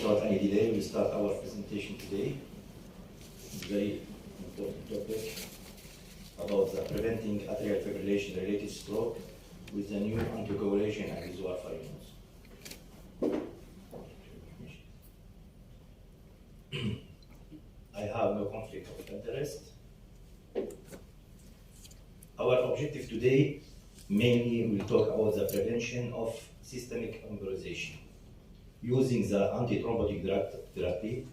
without any delay, we'll start our presentation today. Very important topic about the preventing atrial fibrillation-related stroke with the new anticoagulation and visual warfarin. I have no conflict of interest. Our objective today mainly will talk about the prevention of systemic embolization using the antithrombotic drug therapy,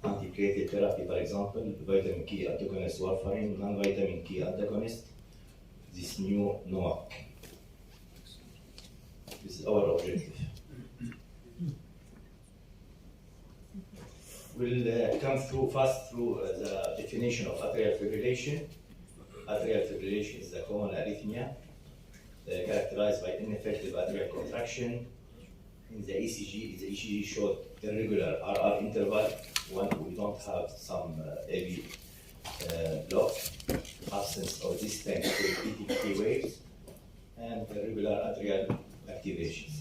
antiplatelet therapy, for example, vitamin K antagonist warfarin, non-vitamin K antagonist, this new NOAC. This is our objective. We'll come fast through the definition of atrial fibrillation. Atrial fibrillation is a common arrhythmia characterized by ineffective atrial contraction. In the ECG, the ECG showed irregular RR interval when we don't have some AV block, absence of distinct PTK waves, and irregular atrial activations.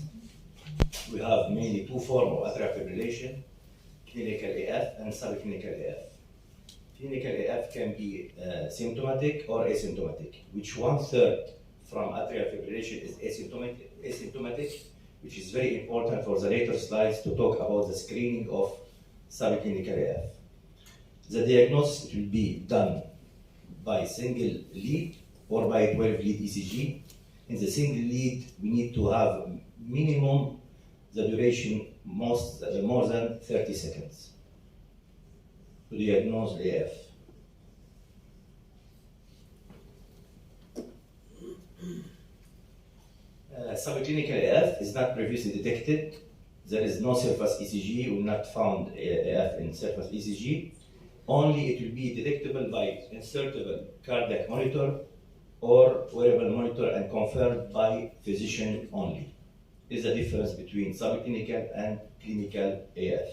We have mainly two forms of atrial fibrillation, clinical AF and subclinical AF. Clinical AF can be symptomatic or asymptomatic, which 1/3 from atrial fibrillation is asymptomatic, which is very important for the later slides to talk about the screening of subclinical AF. The diagnosis will be done by single lead or by 12-lead ECG. In the single lead, we need to have minimum the duration more than 30 seconds to diagnose AF. Subclinical AF is not previously detected. There is no surface ECG, will not found AF in surface ECG. Only it will be detectable by insertable cardiac monitor or wearable monitor and confirmed by physician only. Is the difference between subclinical and clinical AF.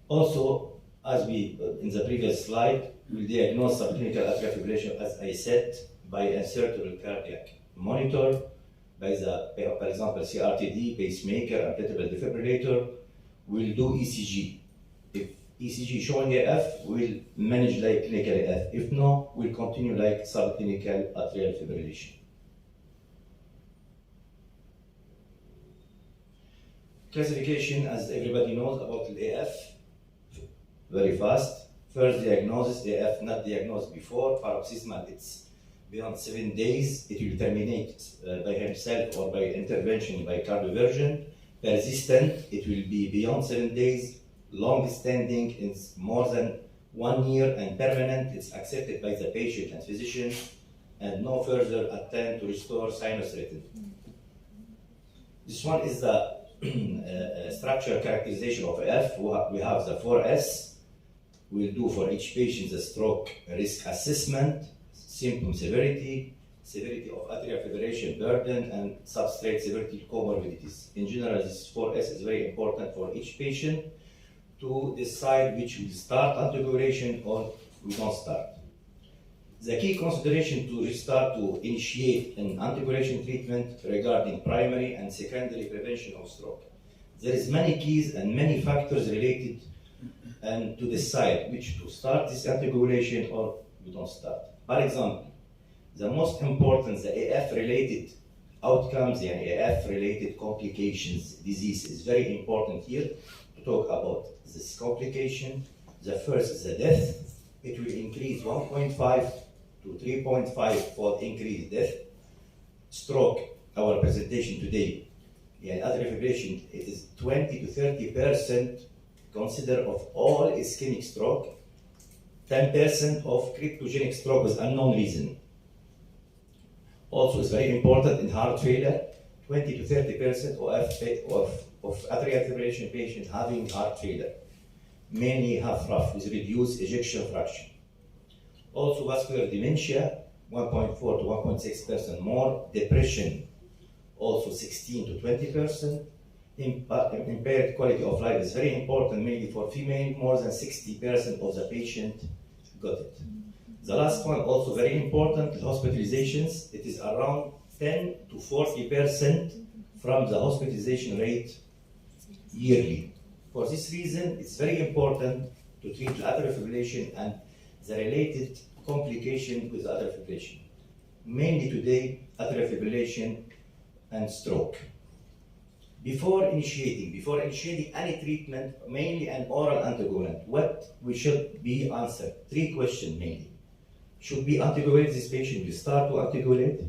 Also, as we in the previous slide, we diagnose subclinical atrial fibrillation, as I said, by insertable cardiac monitor, by the, for example, CRTD, pacemaker, and implantable defibrillator. We'll do ECG. If ECG showing AF, we'll manage like clinical AF. If no, we'll continue like subclinical atrial fibrillation. Classification, as everybody knows about the AF, very fast. First diagnosis, AF not diagnosed before, paroxysmal, it's beyond 7 days. It will terminate by himself or by intervention by cardioversion. Persistent, it will be beyond 7 days. Long-standing, it's more than 1 year, and permanent, it's accepted by the patient and physician, and no further attempt to restore sinus rhythm. This one is the structural characterization of AF. We have the 4S. We'll do for each patient the stroke risk assessment, symptom severity, severity of atrial fibrillation burden, and substrate severity comorbidities. In general, this 4S is very important for each patient to decide which will start anticoagulation or we don't start. The key consideration to restart to initiate an anticoagulation treatment regarding primary and secondary prevention of stroke. There is many keys and many factors related and to decide which to start this anticoagulation or we don't start. For example, the most important, the AF-related outcomes and AF-related complications, disease is very important here to talk about this complication. The first is the death. It will increase 1.5 to 3.5-fold increase death. Stroke, our presentation today, atrial fibrillation, it is 20 to 30% consider of all ischemic stroke, 10% of cryptogenic stroke with unknown reason. Also, it's very important in heart failure, 20 to 30% of atrial fibrillation patients having heart failure, mainly half rough with reduced ejection fraction. Also, vascular dementia, 1.4 to 1.6% more. Depression, also 16 to 20%. Impaired quality of life is very important, mainly for female. More than 60% of the patient got it. The last one, also very important, hospitalizations. It is around 10 to 40% from the hospitalization rate yearly. For this reason, it's very important to treat the atrial fibrillation and the related complication with atrial fibrillation. Mainly today, atrial fibrillation and stroke. Before initiating any treatment, mainly an oral anticoagulant, what we should be answered? 3 questions mainly. Should we anticoagulate this patient? We start to anticoagulate.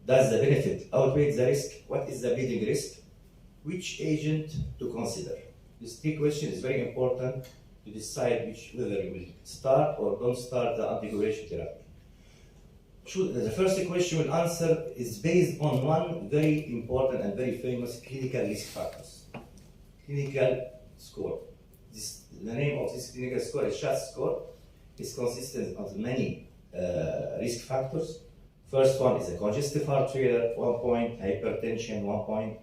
Does the benefit outweigh the risk? What is the bleeding risk? Which agent to consider? These 3 questions is very important to decide whether you will start or don't start the anticoagulation therapy. The first question we'll answer is based on one very important and very famous clinical risk factors. Clinical score. The name of this clinical score is SHATS score. It's consistent of many risk factors. First one is a congestive heart failure, 1 point, hypertension, 1 point.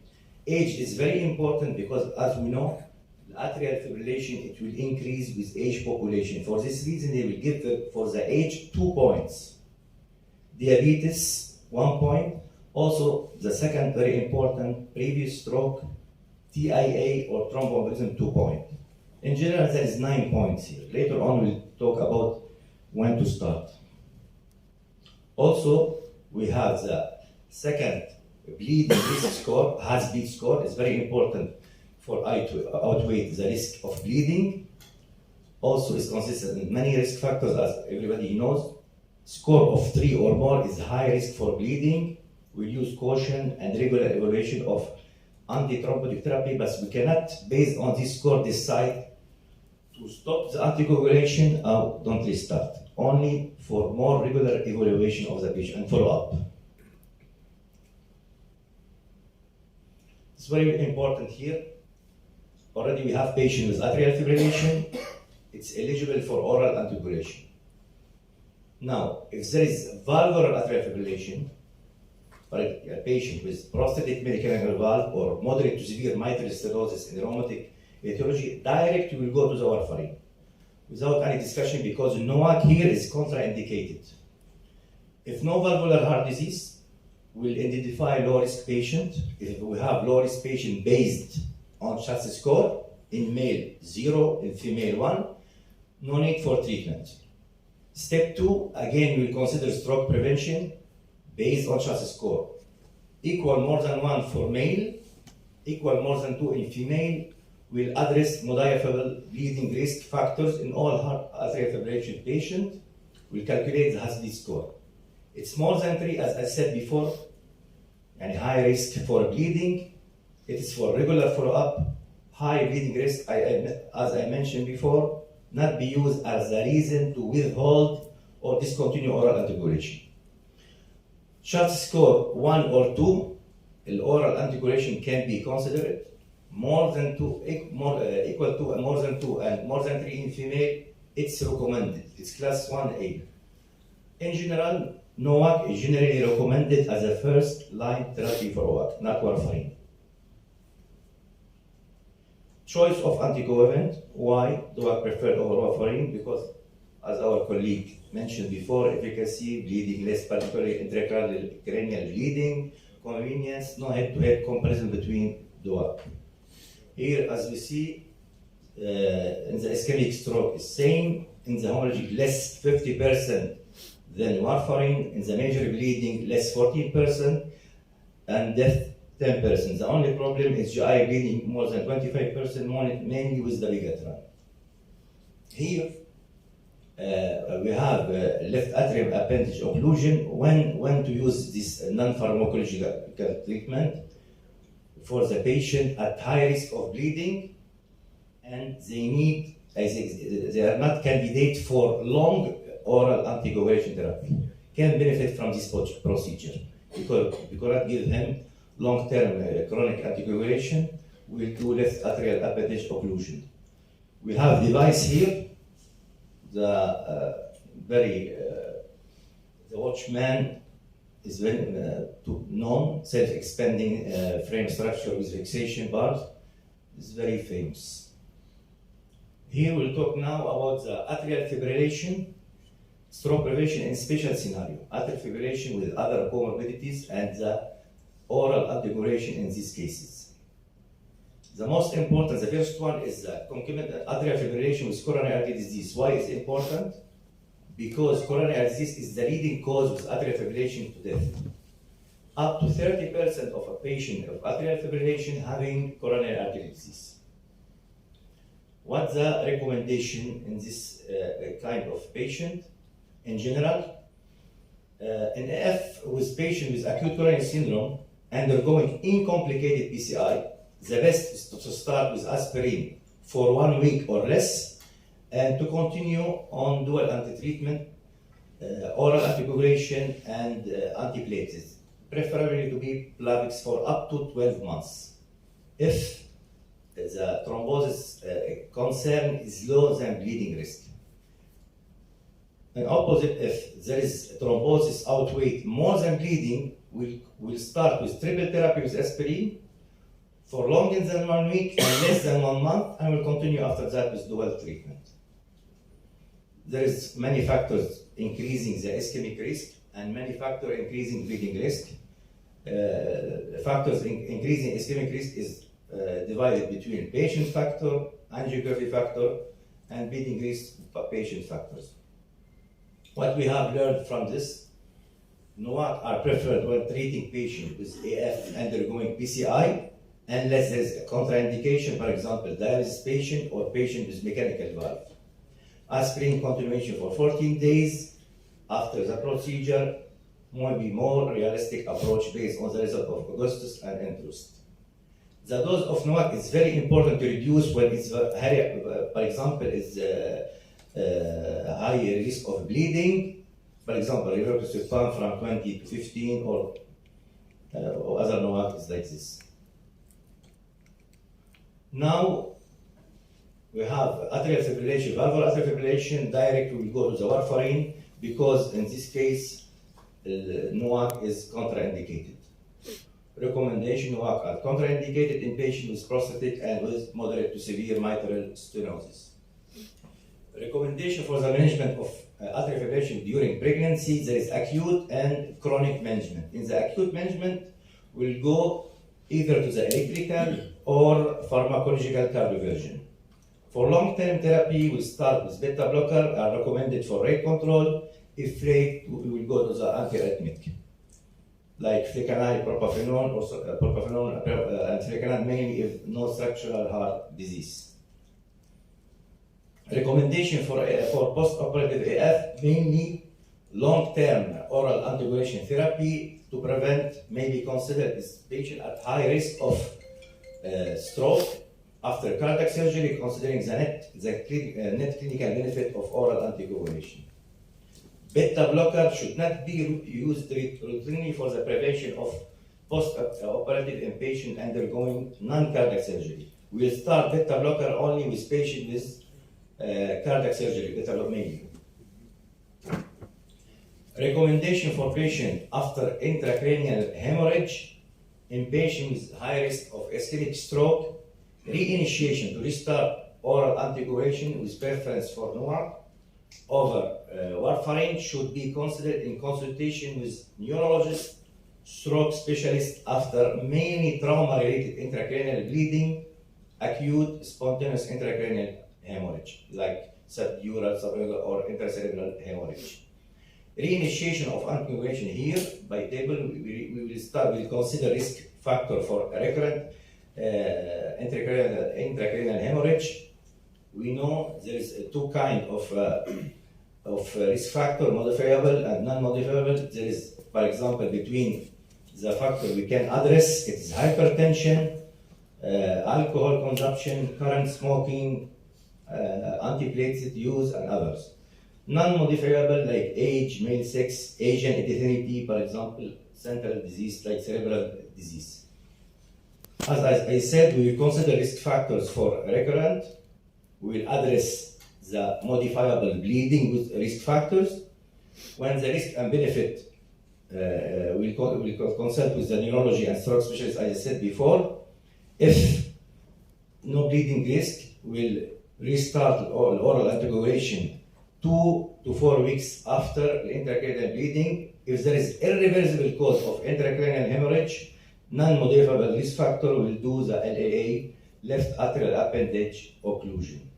Age is very important because, as we know, the atrial fibrillation, it will increase with age population. For this reason, they will give for the age 2 points. Diabetes, 1 point. Also, the second very important, previous stroke, TIA or thromboembolism, 2 points. In general, there is 9 points here. Later on, we'll talk about when to start. Also, we have the second bleeding risk score, HAS-bleed score. It's very important for I to outweigh the risk of bleeding. Also, it's consistent in many risk factors, as everybody knows. Score of 3 or more is high risk for bleeding. We use caution and regular evaluation of antithrombotic therapy, but we cannot, based on this score, decide to stop the anticoagulation or don't restart. Only for more regular evaluation of the patient and follow-up. It's very important here. Already we have patient with atrial fibrillation. It's eligible for oral anticoagulation. Now, if there is valvular atrial fibrillation, for a patient with prosthetic mechanical valve or moderate to severe mitral stenosis and rheumatic etiology, direct you will go to the warfarin without any discussion, because NOAC here is contraindicated. If no valvular heart disease, we'll identify low-risk patient. If we have low-risk patient based on SHATS score, in male 0, in female 1, no need for treatment. Step 2, again, we'll consider stroke prevention based on SHATS score. Equal more than 1 for male, equal more than 2 in female. We'll address modifiable bleeding risk factors in all heart atrial fibrillation patients. We'll calculate the HAS-bleed score. It's more than 3, as I said before, and high risk for bleeding. It is for regular follow-up. High bleeding risk, as I mentioned before, not be used as a reason to withhold or discontinue oral anticoagulation. SHATS score 1 or 2, the oral anticoagulation can be considered. More than 2, equal to more than 2, and more than 3 in female, it's recommended. It's class 1A. In general, NOAC is generally recommended as a first-line therapy for OAC, not warfarin. Choice of anticoagulant. Why do I prefer over warfarin? Because, as our colleague mentioned before, efficacy, bleeding less, particularly intracranial bleeding, convenience, no head-to-head comparison between DOAC. Here, as we see, in the ischemic stroke is same, in the hemorrhagic less 50% than warfarin, in the major bleeding less 14%, and death 10%. The only problem is GI bleeding more than 25%, mainly with the bigatran. Here, we have left atrium appendage occlusion. When to use this non-pharmacological treatment for the patient at high risk of bleeding, and they are not candidate for long oral anticoagulation therapy. Can benefit from this procedure because we cannot give him long-term chronic anticoagulation. We'll do left atrial appendage occlusion. We have device here. The Watchman is very known, self-expanding frame structure with fixation bars. It's very famous. Here we'll talk now about the atrial fibrillation, stroke prevention in special scenario, atrial fibrillation with other comorbidities, and the oral anticoagulation in these cases. The most important, the first one is concomitant atrial fibrillation with coronary artery disease. Why is it important? Because coronary artery disease is the leading cause of atrial fibrillation to death. Up to 30% of a patient of atrial fibrillation having coronary artery disease. What's the recommendation in this kind of patient? In general, in AF with patient with acute coronary syndrome undergoing incomplicated PCI, the best is to start with aspirin for 1 week or less, and to continue on dual anti-treatment, oral anticoagulation, and antiplatelets, preferably to be Plavix for up to 12 months. If the thrombosis concern is low than bleeding risk. And opposite, if there is thrombosis outweigh more than bleeding, we'll start with triple therapy with aspirin for longer than 1 week and less than 1 month, and we'll continue after that with dual treatment. There is many factors increasing the ischemic risk and many factors increasing bleeding risk. Factors increasing ischemic risk is divided between patient factor, angiography factor, and bleeding risk patient factors. What we have learned from this, NOAC are preferred when treating patients with AF undergoing PCI, unless there is a contraindication, for example, dialysis patient or patient with mechanical valve. Aspirin continuation for 14 days after the procedure might be more realistic approach based on the result of Augustus and interest. The dose of NOAC is very important to reduce when it's, for example, is high risk of bleeding. For example, rivaroxaban from 20 to 15 or other NOAC is like this. Now we have atrial fibrillation, valvular atrial fibrillation, direct we will go to the warfarin because in this case NOAC is contraindicated. Recommendation: NOAC are contraindicated in patients with prostatic and with moderate to severe mitral stenosis. Recommendation for the management of atrial fibrillation during pregnancy: there is acute and chronic management. In the acute management, we'll go either to the electrical or pharmacological cardioversion. For long-term therapy, we'll start with beta blocker, are recommended for rate control. If rate, we will go to the antiarrhythmic, like flecainide, propafenone, or propafenone and flecainide, mainly if no structural heart disease. Recommendation for post-operative AF, mainly long-term oral anticoagulation therapy to prevent, may be considered this patient at high risk of stroke after cardiac surgery, considering the net clinical benefit of oral anticoagulation. Beta blocker should not be used routinely for the prevention of post-operative in patient undergoing non-cardiac surgery. We will start beta blocker only with patients with cardiac surgery, beta blocker mainly. Recommendation for patient after intracranial hemorrhage in patients with high risk of ischemic stroke, reinitiation to restart oral anticoagulation with preference for NOAC over warfarin should be considered in consultation with neurologist, stroke specialist after mainly trauma-related intracranial bleeding, acute spontaneous intracranial hemorrhage, like subdural, subarachnoid, or intracerebral hemorrhage. Reinitiation of anticoagulation here by table, we will consider risk factor for recurrent intracranial hemorrhage. We know there is two kinds of risk factor, modifiable and non-modifiable. There is, for example, between the factor we can address, it is hypertension, alcohol consumption, current smoking, antiplatelet use, and others. Non-modifiable like age, male sex, Asian ethnicity, for example, central disease like cerebral disease. As I said, we will consider risk factors for recurrent. We will address the modifiable bleeding with risk factors. When the risk and benefit, we'll consult with the neurology and stroke specialist, as I said before. If no bleeding risk, we'll restart oral anticoagulation 2 to 4 weeks after the intracranial bleeding. If there is irreversible cause of intracranial hemorrhage, non-modifiable risk factor will do the LAA, left atrial appendage occlusion.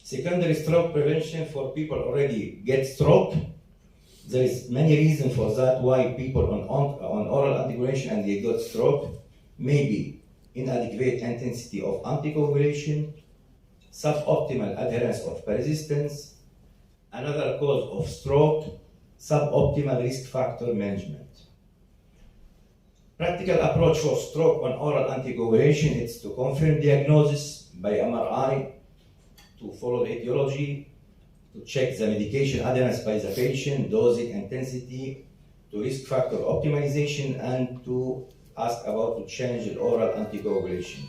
Secondary stroke prevention for people already get stroke. There is many reasons for that why people on oral anticoagulation and they got stroke. Maybe inadequate intensity of anticoagulation, suboptimal adherence of persistence. Another cause of stroke, suboptimal risk factor management. Practical approach for stroke on oral anticoagulation is to confirm diagnosis by MRI, to follow the etiology, to check the medication adherence by the patient, dosing intensity, to risk factor optimization, and to ask about to change the oral anticoagulation.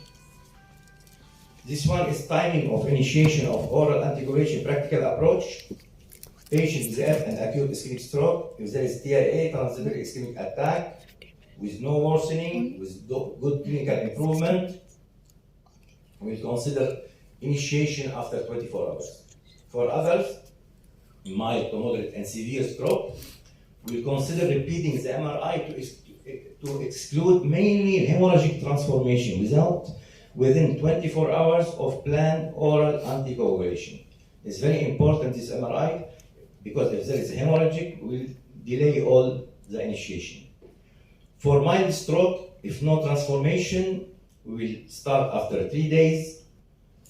This one is timing of initiation of oral anticoagulation practical approach. Patient with AF and acute ischemic stroke, if there is TIA, transient ischemic attack, with no worsening, with good clinical improvement, we'll consider initiation after 24 hours. For others, mild to moderate and severe stroke, we'll consider repeating the MRI to exclude mainly hemorrhagic transformation within 24 hours of planned oral anticoagulation. It's very important, this MRI, because if there is hemorrhagic, we'll delay all the initiation. For mild stroke, if no transformation, we will start after 3 days.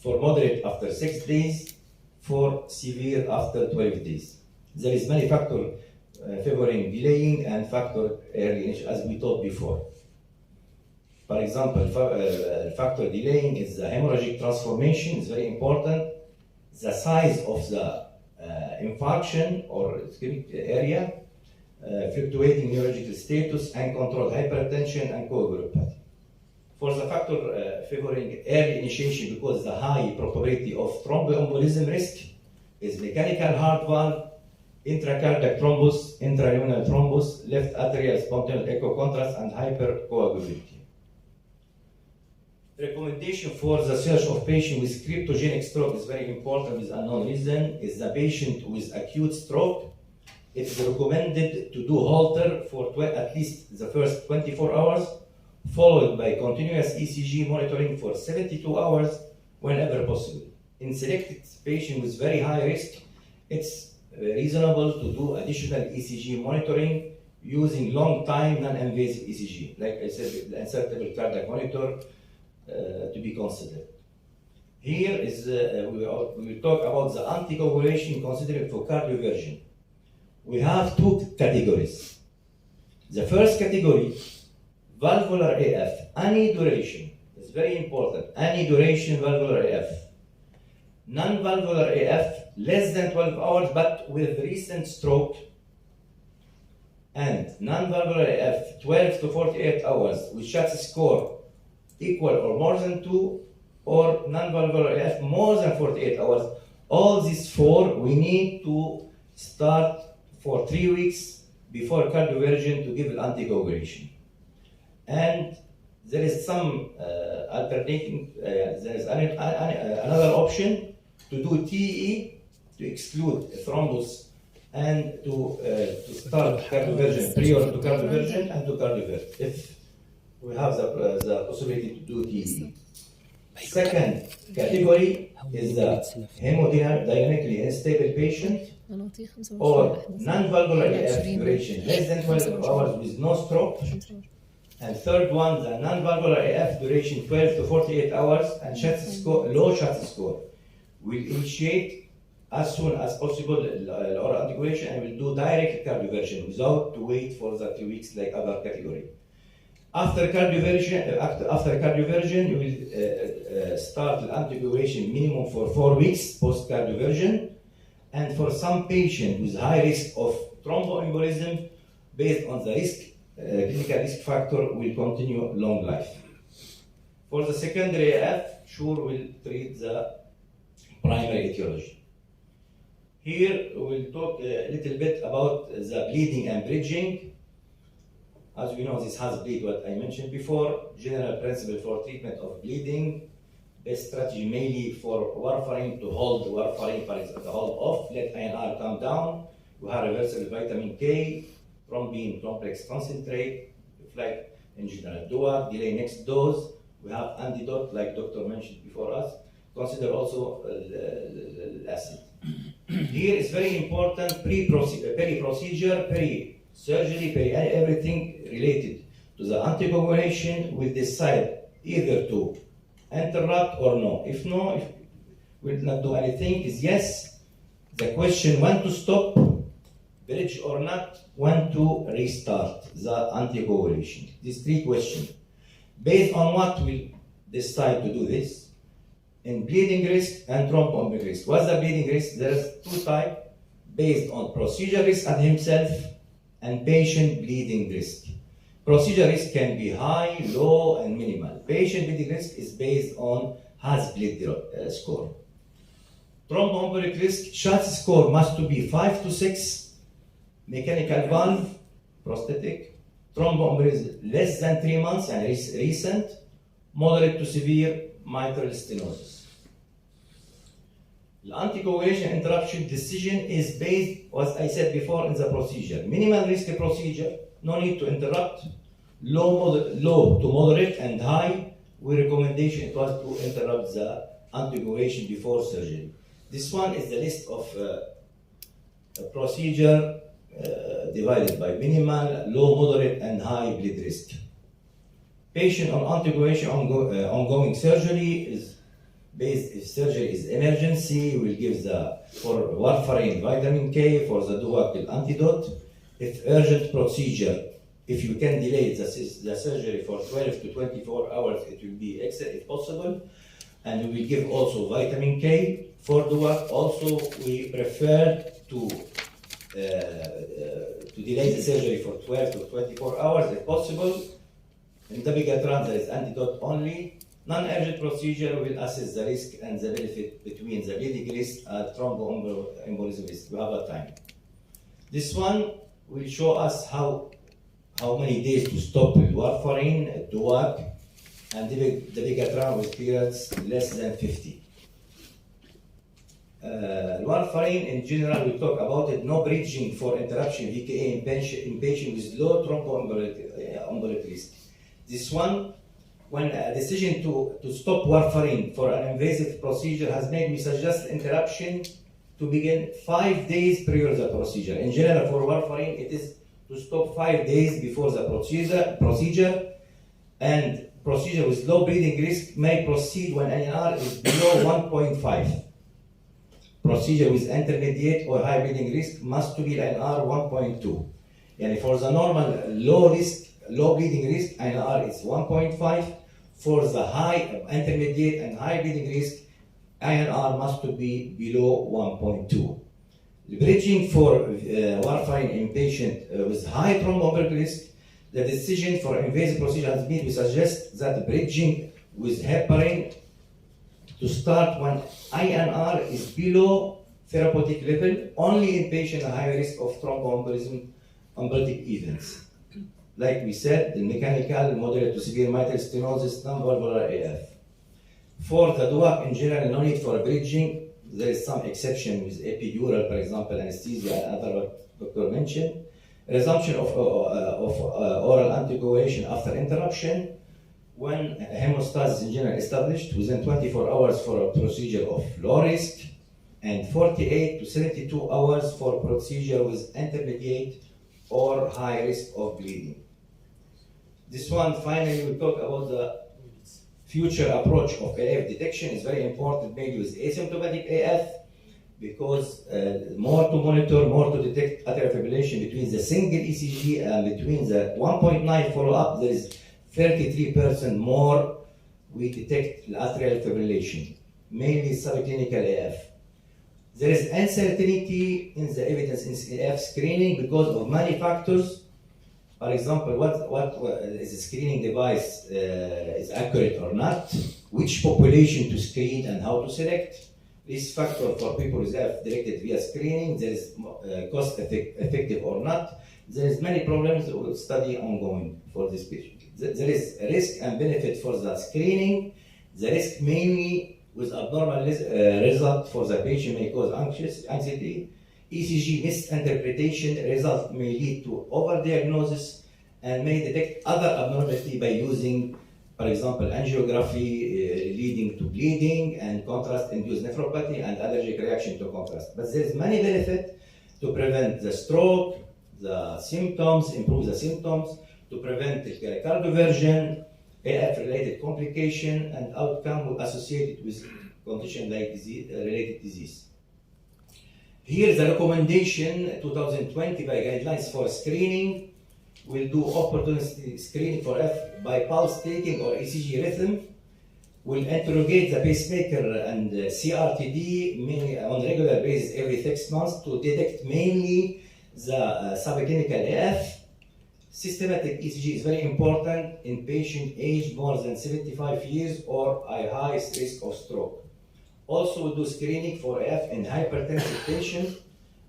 For moderate, after 6 days. For severe, after 12 days. There is many factors favoring delaying and factor early initiation, as we talked before. For example, factor delaying is the hemorrhagic transformation, is very important. The size of the infarction or ischemic area, fluctuating neurological status, and controlled hypertension and coagulopathy. For the factor favoring early initiation, because the high probability of thromboembolism risk is mechanical heart valve, intracardiac thrombus, intraluminal thrombus, left atrial spontaneous echo contrast, and hypercoagulability. Recommendation for the search of patient with cryptogenic stroke is very important with unknown reason. Is the patient with acute stroke. It is recommended to do Holter for at least the first 24 hours, followed by continuous ECG monitoring for 72 hours whenever possible. In selected patients with very high risk, it's reasonable to do additional ECG monitoring using long-time non-invasive ECG. Like I said, the insertable cardiac monitor to be considered. Here is we will talk about the anticoagulation considered for cardioversion. We have two categories. The first category, valvular AF, any duration, is very important, any duration valvular AF. Non-valvular AF, less than 12 hours but with recent stroke, and non-valvular AF, 12 to 48 hours with Schatz score equal or more than 2, or non-valvular AF more than 48 hours. All these four we need to start for 3 weeks before cardioversion to give anticoagulation. And there is some alternating, there is another option to do TE to exclude thrombus and to start cardioversion, prior to cardioversion and to cardiovert, if we have the possibility to do TE. Second category is the hemodynamically unstable patient or non-valvular AF duration less than 12 hours with no stroke. And third one, the non-valvular AF duration 12 to 48 hours and Schatz score, low Schatz score. We'll initiate as soon as possible oral anticoagulation and we'll do direct cardioversion without to wait for the 3 weeks like other category. After cardioversion, you will start the anticoagulation minimum for 4 weeks post cardioversion, and for some patient with high risk of thromboembolism, based on the risk clinical risk factor, will continue long life. For the secondary AF, sure we'll treat the primary etiology. Here we'll talk a little bit about the bleeding and bridging. As we know, this has bleed, what I mentioned before. General principle for treatment of bleeding. Best strategy mainly for warfarin to hold warfarin, for example, hold off, let INR come down. We have reversible vitamin K, thrombin complex concentrate, like in general DOAC, delay next dose. We have antidote, like doctor mentioned before us. Consider also acid. Here is very important peri-procedure, peri-surgery, everything related to the anticoagulation will decide either to interrupt or no. If no, if we will not do anything, is yes. The question when to stop, bridge or not, when to restart the anticoagulation. These three questions. Based on what we decide to do this? In bleeding risk and thromboembolic risk. What's the bleeding risk? There's two types based on procedure risk at himself and patient bleeding risk. Procedure risk can be high, low, and minimal. Patient bleeding risk is based on Has-Bled score. Thromboembolic risk, Schatz score must to be 5 to 6. Mechanical valve, prosthetic. Thromboembolism less than 3 months and recent. Moderate to severe mitral stenosis. The anticoagulation interruption decision is based, as I said before, in the procedure. Minimal risk procedure, no need to interrupt. Low to moderate and high, we recommendation it was to interrupt the anticoagulation before surgery. This one is the list of procedure divided by minimal, low, moderate, and high bleed risk. Patient on anticoagulation ongoing surgery is based, if surgery is emergency, we'll give for warfarin vitamin K, for the dual antidote. If urgent procedure, if you can delay the surgery for 12 to 24 hours, it will be excellent if possible. And we will give also vitamin K for DUAC. Also, we prefer to delay the surgery for 12 to 24 hours if possible. In dabigatran, there is antidote only. Non-urgent procedure will assess the risk and the benefit between the bleeding risk and thromboembolism risk. We have a time. This one will show us how many days to stop warfarin, DUAC, and dabigatran with periods less than 50. Warfarin in general, we talk about it, no bridging for interruption VKA in patient with low thromboembolic risk. This one, when a decision to stop warfarin for an invasive procedure has made, we suggest interruption to begin 5 days prior to the procedure. In general, for warfarin, it is to stop 5 days before the procedure, and procedure with low bleeding risk may proceed when NR is below 1.5. Procedure with intermediate or high bleeding risk must to be NR 1.2. And for the normal low bleeding risk, NR is 1.5. For the high, intermediate, and high bleeding risk, INR must to be below 1.2. The bridging for warfarin in patient with high thromboembolic risk, the decision for invasive procedure has been, we suggest that bridging with heparin to start when INR is below therapeutic level, only in patient at high risk of thromboembolism embolic events. Like we said, the mechanical, moderate to severe mitral stenosis, non-valvular AF. For the DUAC in general, no need for bridging. There is some exception with epidural, for example, anesthesia and other what Dr. mentioned. Resumption of oral anticoagulation after interruption when hemostasis in general established within 24 hours for a procedure of low risk, and 48 to 72 hours for procedure with intermediate or high risk of bleeding. This one, finally, we talk about the future approach of AF detection. Is very important, maybe with asymptomatic AF, because more to monitor, more to detect atrial fibrillation between the single ECG and between the 1.9 follow-up, there is 33% more we detect atrial fibrillation, mainly subclinical AF. There is uncertainty in the evidence in AF screening because of many factors. For example, what is a screening device is accurate or not, which population to screen and how to select. Risk factor for people with AF directed via screening, there is cost effective or not. There is many problems with study ongoing for this patient. There is risk and benefit for the screening. The risk mainly with abnormal result for the patient may cause anxiety. ECG misinterpretation result may lead to overdiagnosis and may detect other abnormality by using For example, angiography leading to bleeding and contrast-induced nephropathy and allergic reaction to contrast. But there is many benefit to prevent the stroke, the symptoms, improve the symptoms, to prevent cardioversion, AF-related complication and outcome associated with condition like related disease. Here is the recommendation 2020 by guidelines for screening. We'll do opportunistic screening for F by pulse taking or ECG rhythm. We'll interrogate the pacemaker and CRTD on regular basis every 6 months to detect mainly the subclinical AF. Systematic ECG is very important in patient aged more than 75 years or a highest risk of stroke. Also, we'll do screening for AF in hypertensive patients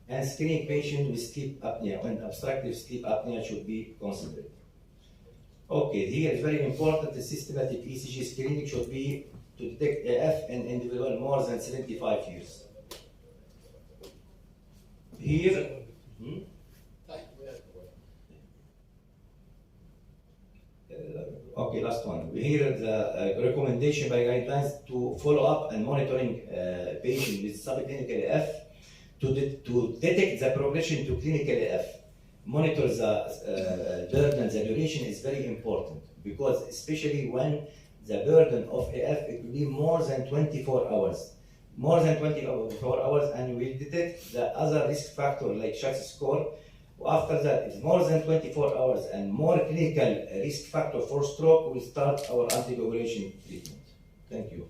and screening patient with sleep apnea when obstructive sleep apnea should be considered. Okay, here is very important. The systematic ECG screening should be to detect AF in individual more than 75 years. Here, okay, last one. Here is the recommendation by guidelines to follow up and monitoring patient with subclinical AF to detect the progression to clinical AF. Monitor the burden, the duration is very important because especially when the burden of AF it will be more than 24 hours. More than 24 hours and we will detect the other risk factor like Shatz score. After that, it's more than 24 hours and more clinical risk factor for stroke, we start our anticoagulation treatment. Thank you.